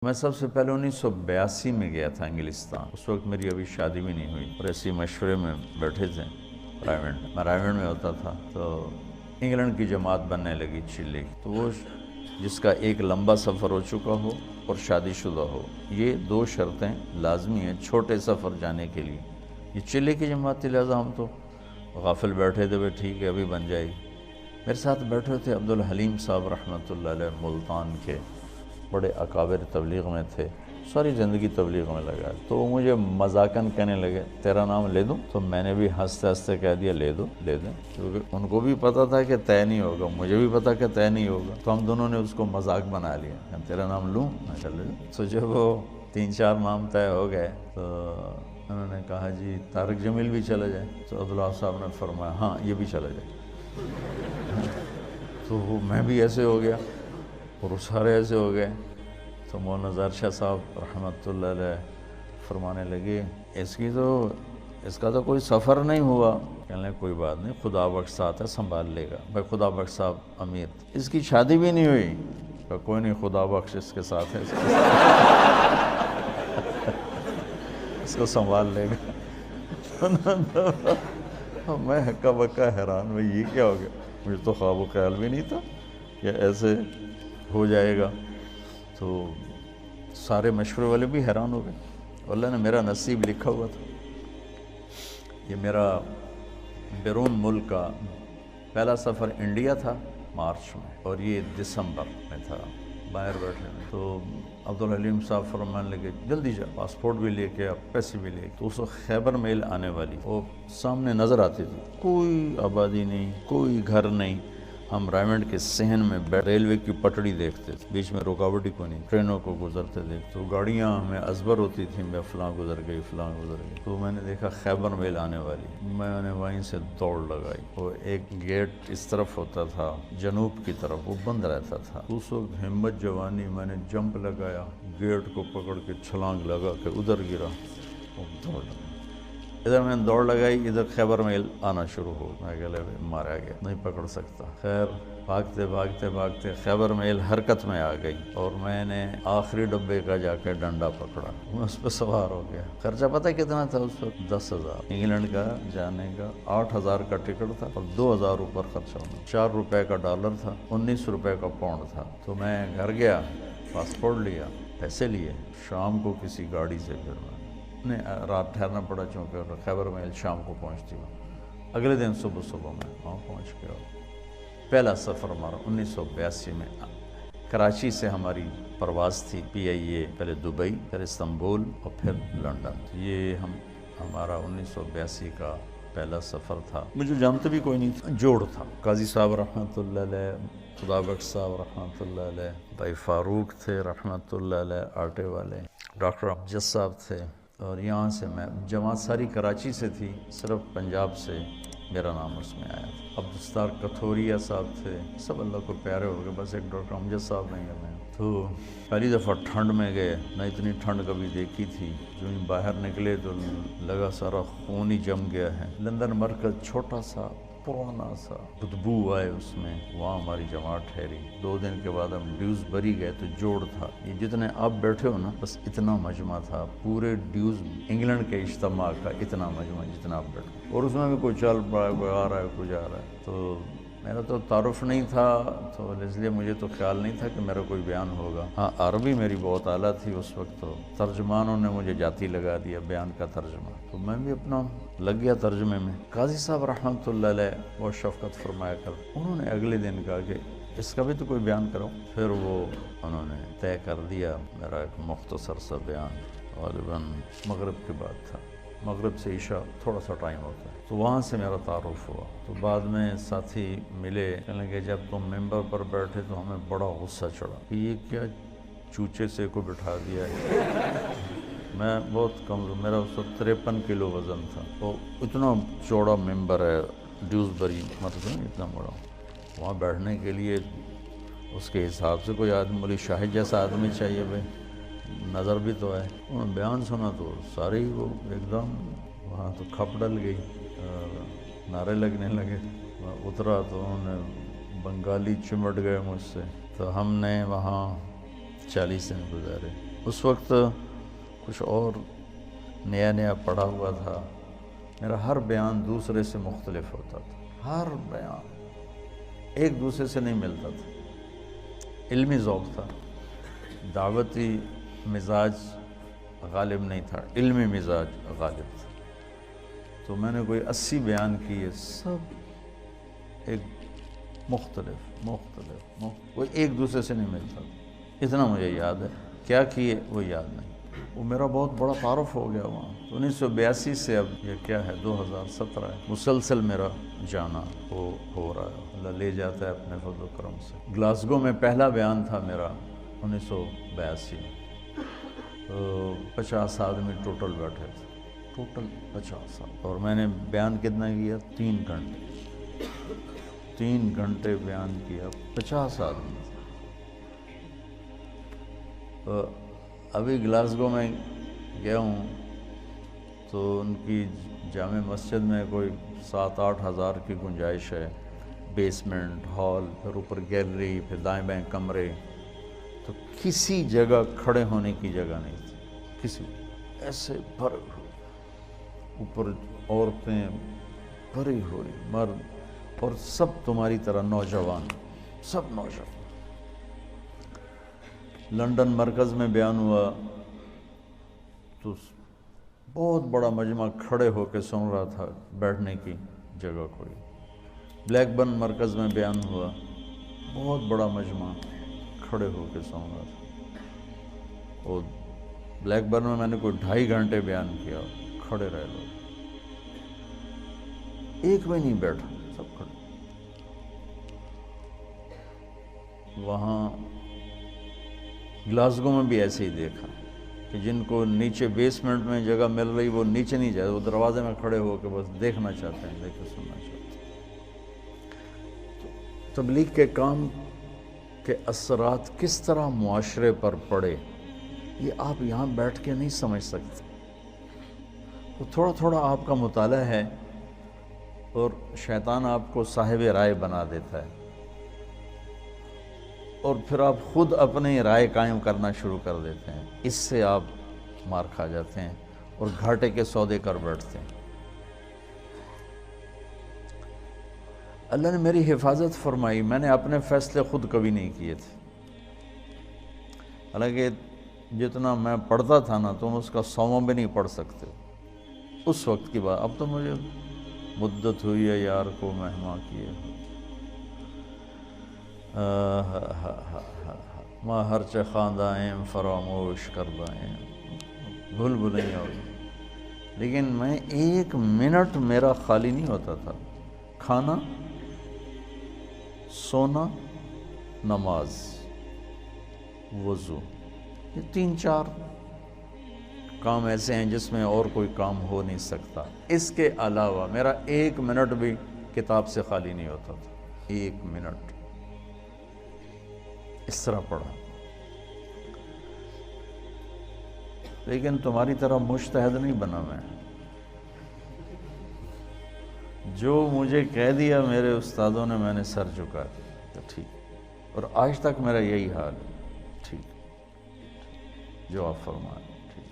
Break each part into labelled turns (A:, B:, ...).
A: میں سب سے پہلے 1982 میں گیا تھا انگلستان. اس وقت میری ابھی شادی بھی نہیں ہوئی اور ایسی مشورے میں بیٹھے تھے میں رائیونڈ میں ہوتا تھا. تو انگلینڈ کی جماعت بننے لگی چلی کی. تو وہ جس کا ایک لمبا سفر ہو چکا ہو اور شادی شدہ ہو، یہ دو شرطیں لازمی ہیں چھوٹے سفر جانے کے لیے. یہ چلی کی جماعت تھی، لہٰذا ہم تو غافل بیٹھے تھے، ٹھیک ہے ابھی بن جائے گی. میرے ساتھ بیٹھے تھے عبدالحلیم صاحب رحمۃ اللہ علیہ، ملتان کے بڑے اکابر تبلیغ میں تھے، ساری زندگی تبلیغ میں لگا. تو وہ مجھے مذاقاً کہنے لگے تیرا نام لے دوں؟ تو میں نے بھی ہنستے ہنستے کہہ دیا لے دو، لے دیں، کیونکہ ان کو بھی پتہ تھا کہ طے نہیں ہوگا، مجھے بھی پتا کہ طے نہیں ہوگا. تو ہم دونوں نے اس کو مذاق بنا لیا کہ تیرا نام لوں؟ میں کہا لے دوں. تو جب وہ 3-4 نام طے ہو گئے تو انہوں نے کہا جی طارق جمیل بھی چلا جائے. تو عبداللہ صاحب نے فرمایا ہاں یہ بھی چلا جائے. تو وہ میں بھی ایسے ہو گیا اور وہ سارے ایسے ہو گئے. تو مولانا زہر شاہ صاحب رحمۃ اللہ علیہ فرمانے لگے اس کا تو کوئی سفر نہیں ہوا. کہنے لگے کوئی بات نہیں، خدا بخش ساتھ ہے، سنبھال لے گا. بھائی خدا بخش صاحب امیر، اس کی شادی بھی نہیں ہوئی. کہا کوئی نہیں، خدا بخش اس کے ساتھ ہے، اس کو سنبھال لے گا. میں ہکا بکا حیران، بھائی یہ کیا ہو گیا؟ مجھے تو خواب و خیال بھی نہیں تھا کہ ایسے ہو جائے گا. تو سارے مشورے والے بھی حیران ہو گئے. اللہ نے میرا نصیب لکھا ہوا تھا. یہ میرا بیرون ملک کا پہلا سفر انڈیا تھا مارچ میں، اور یہ دسمبر میں تھا. باہر بیٹھے میں تو عبدالحلیم صاحب فرمانے لگے جلدی جا، پاسپورٹ بھی لے کے، پیسے بھی لے کے. تو اس وقت خیبر میل آنے والی وہ سامنے نظر آتی تھی، کوئی آبادی نہیں، کوئی گھر نہیں. ہم رائیونڈ کے صحن میں ریلوے کی پٹڑی دیکھتے تھے، بیچ میں رکاوٹ ہی کوئی نہیں، ٹرینوں کو گزرتے دیکھتے. تو گاڑیاں ہمیں ازبر ہوتی تھیں، میں فلاں گزر گئی، فلاں گزر گئی. تو میں نے دیکھا خیبر میل آنے والی، میں نے وہیں سے دوڑ لگائی. وہ ایک گیٹ اس طرف ہوتا تھا جنوب کی طرف، وہ بند رہتا تھا. اس وقت ہمت جوانی میں نے جمپ لگایا، گیٹ کو پکڑ کے چھلانگ لگا کے ادھر گرا اور دوڑ لگا. ادھر میں نے دوڑ لگائی، ادھر خیبر میل آنا شروع ہو. میں گلے مارا گیا، نہیں پکڑ سکتا. خیر بھاگتے بھاگتے بھاگتے خیبر میل حرکت میں آ گئی اور میں نے آخری ڈبے کا جا کے ڈنڈا پکڑا، میں اس پہ سوار ہو گیا. خرچہ پتہ کتنا تھا اس وقت؟ 10,000. انگلینڈ کا جانے کا 8,000 کا ٹکٹ تھا اور 2,000 اوپر خرچہ ہونا. 4 روپے کا ڈالر تھا، 19 روپے کا پاؤنڈ تھا. تو میں گھر گیا، پاسپورٹ لیا، پیسے لیے، شام کو کسی گاڑی سے پھر میں رات ٹھہرنا پڑا چونکہ خیبر میل شام کو پہنچتی ہوں. اگلے دن صبح میں وہاں پہنچ گیا. پہلا سفر ہمارا 1982 میں کراچی سے ہماری پرواز تھی PIA، پہلے دبئی، پھر استنبول اور پھر لنڈن. یہ ہمارا 1982 کا پہلا سفر تھا. مجھے جانتے بھی کوئی نہیں تھا، جوڑ تھا. قاضی صاحب رحمۃ اللہ علیہ، خدا بخش صاحب رحمۃ اللہ علیہ، بھائی فاروق تھے رحمۃ اللہ علیہ آٹے والے، ڈاکٹر امجد صاحب تھے. اور یہاں سے میں جماعت ساری کراچی سے تھی، صرف پنجاب سے میرا نام اس میں آیا تھا. عبدالستار کتھوریا صاحب تھے، سب اللہ کو پیارے ہو گئے، بس ایک ڈاکٹر امجد صاحب نہیں گئے. تو پہلی دفعہ ٹھنڈ میں گئے، نہ اتنی ٹھنڈ کبھی دیکھی تھی. جو ہی باہر نکلے تو لگا سارا خون ہی جم گیا ہے. لندن مرکز چھوٹا سا پرانا سا، بدبو آئے اس میں. وہاں ہماری جماعت ٹھہری. 2 دن کے بعد ہم ڈیوزبری گئے تو جوڑ تھا. یہ جتنے آپ بیٹھے ہو نا، بس اتنا مجمع تھا پورے ڈیوز انگلینڈ کے اجتماع کا، اتنا مجمع جتنا آپ بیٹھے. اور اس میں بھی کوئی چل پڑا ہے، کوئی آ رہا ہے، کوئی جا رہا ہے. تو میرا تو تعارف نہیں تھا، تو اس لیے مجھے تو خیال نہیں تھا کہ میرا کوئی بیان ہوگا. ہاں عربی میری بہت اعلیٰ تھی اس وقت، تو ترجمانوں نے مجھے جاتی لگا دیا بیان کا ترجمہ. تو میں بھی اپنا لگ گیا ترجمے میں. قاضی صاحب رحمۃ اللہ علیہ وہ شفقت فرمایا کر، انہوں نے اگلے دن کہا کہ اس کا بھی تو کوئی بیان کرو. پھر وہ انہوں نے طے کر دیا میرا ایک مختصر سا بیان. غالباً مغرب کے بعد تھا، مغرب سے عشاء تھوڑا سا ٹائم ہوتا ہے. تو وہاں سے میرا تعارف ہوا. تو بعد میں ساتھی ملے، کہنے لگے جب تم ممبر پر بیٹھے تو ہمیں بڑا غصہ چڑھا کہ یہ کیا چوچے سے کو بٹھا دیا ہے. میں بہت کمزور، میرا اس وقت 53 کلو وزن تھا. تو اتنا چوڑا ممبر ہے ڈیوزبری، مطلب اتنا بڑا. وہاں بیٹھنے کے لیے اس کے حساب سے کوئی آدمی، مولی شاہد جیسا آدمی چاہیے بھائی، نظر بھی تو ہے. انہوں نے بیان سنا تو سارے ہی وہ ایک دم وہاں تو کھپ ڈل گئی، نعرے لگنے لگے. اترا تو انہوں نے بنگالی چمٹ گئے مجھ سے. تو ہم نے وہاں 40 دن گزارے. اس وقت کچھ اور نیا نیا پڑھا ہوا تھا، میرا ہر بیان دوسرے سے مختلف ہوتا تھا، ہر بیان ایک دوسرے سے نہیں ملتا تھا۔ علمی ذوق تھا، دعوتی مزاج غالب نہیں تھا، علمی مزاج غالب تھا۔ تو میں نے کوئی 80 بیان کیے، سب ایک مختلف کوئی ایک دوسرے سے نہیں ملتا تھا۔ اتنا مجھے یاد ہے، کیا کیے وہ یاد نہیں۔ وہ میرا بہت بڑا تعارف ہو گیا وہاں۔ 1982 سے اب یہ کیا ہے 2017 ہے، مسلسل میرا جانا ہو رہا ہے، اللہ لے جاتا ہے اپنے فضل و کرم سے۔ گلاسگو میں پہلا بیان تھا میرا 1982 میں، تو 50 آدمی ٹوٹل بیٹھے تھے، ٹوٹل 50 آدمی، اور میں نے بیان کتنا کیا؟ 3 گھنٹے 3 گھنٹے بیان کیا، 50 آدمی۔ تو ابھی گلاسگو میں گیا ہوں تو ان کی جامع مسجد میں کوئی 7-8 ہزار کی گنجائش ہے، بیسمنٹ، ہال، پھر اوپر گیلری، پھر دائیں بائیں کمرے، تو کسی جگہ کھڑے ہونے کی جگہ نہیں تھی، کسی ایسے بھرے ہوئے، اوپر عورتیں بھری ہوئی، مرد، اور سب تمہاری طرح نوجوان، سب نوجوان۔ لنڈن مرکز میں بیان ہوا تو بہت بڑا مجمع کھڑے ہو کے سن رہا تھا، بیٹھنے کی جگہ کوئی۔ بلیک برن مرکز میں بیان ہوا، بہت بڑا مجمع کھڑے ہو کے سن رہا تھا۔ اور بلیک برن میں نے کوئی 2.5 گھنٹے بیان کیا، کھڑے رہے لوگ، ایک بھی نہیں بیٹھا، سب کھڑے۔ وہاں گلاسگو میں بھی ایسے ہی دیکھا کہ جن کو نیچے بیسمنٹ میں جگہ مل رہی وہ نیچے نہیں جائے، وہ دروازے میں کھڑے ہو کے بس دیکھنا چاہتے ہیں، دیکھ کے سننا چاہتے ہیں۔ تبلیغ کے کام کے اثرات کس طرح معاشرے پر پڑے، یہ آپ یہاں بیٹھ کے نہیں سمجھ سکتے۔ وہ تھوڑا تھوڑا آپ کا مطالعہ ہے، اور شیطان آپ کو صاحب رائے بنا دیتا ہے، اور پھر آپ خود اپنی رائے قائم کرنا شروع کر دیتے ہیں۔ اس سے آپ مار کھا جاتے ہیں اور گھاٹے کے سودے کر بیٹھتے ہیں۔ اللہ نے میری حفاظت فرمائی، میں نے اپنے فیصلے خود کبھی نہیں کیے تھے، حالانکہ جتنا میں پڑھتا تھا نا تم اس کا 100واں بھی نہیں پڑھ سکتے اس وقت کی بات۔ اب تو مجھے مدت ہوئی ہے یار کو مہماں کیے، ماں ہر چہ خواندائیں فراموش کردائیں، بھول بھلیں ہوئی، لیکن میں 1 منٹ میرا خالی نہیں ہوتا تھا۔ کھانا، سونا، نماز، وضو، یہ 3-4 کام ایسے ہیں جس میں اور کوئی کام ہو نہیں سکتا۔ اس کے علاوہ میرا 1 منٹ بھی کتاب سے خالی نہیں ہوتا تھا، 1 منٹ اس طرح پڑھا۔ لیکن تمہاری طرح مجتہد نہیں بنا میں، جو مجھے کہہ دیا میرے استادوں نے میں نے سر جھکا دیا، تو ٹھیک، اور آج تک میرا یہی حال ہے، ٹھیک جو آپ فرمائیں ٹھیک۔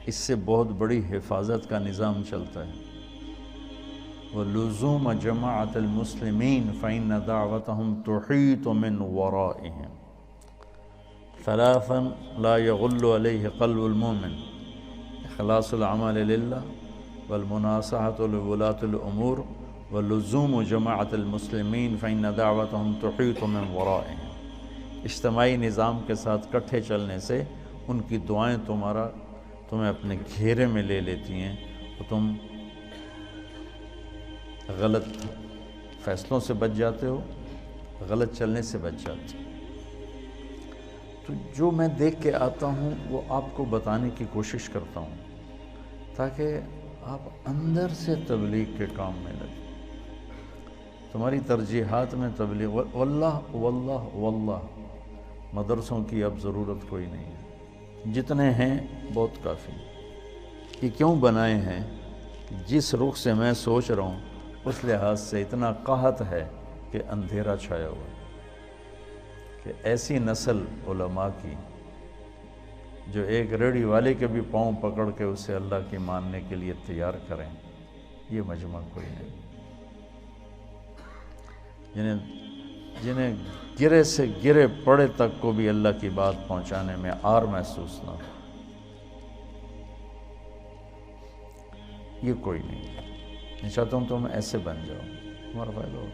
A: اس سے بہت بڑی حفاظت کا نظام چلتا ہے۔ وَلُزُومَ جَمَاعَةِ الْمُسْلِمِينَ فَإِنَّ دَعْوَتَهُمْ تُحِيطُ مِنْ وَرَائِهِمْ 3 لا يغل عليه قلب المؤمن: اخلاص العمل للہ، والمناصحة لولاة الأمور، ولزوم جماعة المسلمین فإن دعوتهم تحیط من ورائهم۔ اجتماعی نظام کے ساتھ کٹھے چلنے سے ان کی دعائیں تمہیں اپنے گھیرے میں لے لیتی ہیں، اور تم غلط فیصلوں سے بچ جاتے ہو، غلط چلنے سے بچ جاتے ہو۔ تو جو میں دیکھ کے آتا ہوں وہ آپ کو بتانے کی کوشش کرتا ہوں، تاکہ آپ اندر سے تبلیغ کے کام میں لگیں، تمہاری ترجیحات میں تبلیغ۔ واللہ واللہ واللہ مدرسوں کی اب ضرورت کوئی نہیں ہے، جتنے ہیں بہت کافی۔ یہ کیوں بنائے ہیں؟ جس رخ سے میں سوچ رہا ہوں اس لحاظ سے اتنا قحط ہے کہ اندھیرا چھایا ہوا ہے، کہ ایسی نسل علماء کی جو ایک ریڑھی والے کے بھی پاؤں پکڑ کے اسے اللہ کی ماننے کے لیے تیار کریں، یہ مجمع کوئی نہیں۔ جنہیں گرے سے گرے پڑے تک کو بھی اللہ کی بات پہنچانے میں آر محسوس نہ ہو، یہ کوئی نہیں۔ میں چاہتا ہوں تم ایسے بن جاؤ، تمہارا فائدہ ہو۔